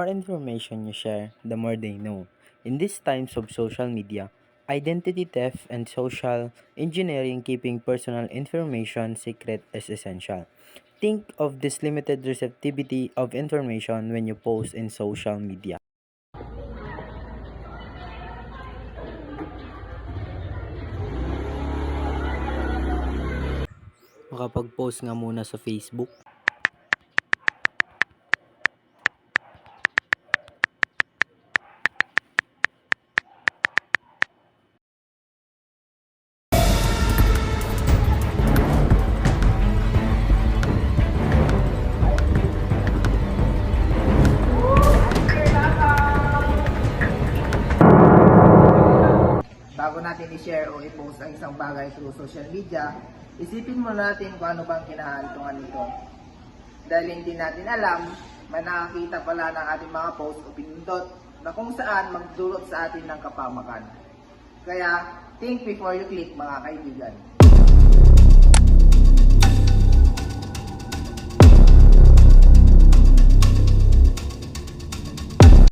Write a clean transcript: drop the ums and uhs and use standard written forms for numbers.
more information you share, the more they know. In these times of social media, identity theft and social engineering, keeping personal information secret is essential. Think of this limited receptivity of information when you post in social media. Makapag-post nga muna sa Facebook. Bago natin i-share o i-post ang isang bagay through social media, isipin muna natin kung ano bang kinahantungan nito. Dahil hindi natin alam, may nakakita pala ng ating mga post o pinindot na kung saan magdulot sa atin ng kapamakan. Kaya, think before you click, mga kaibigan.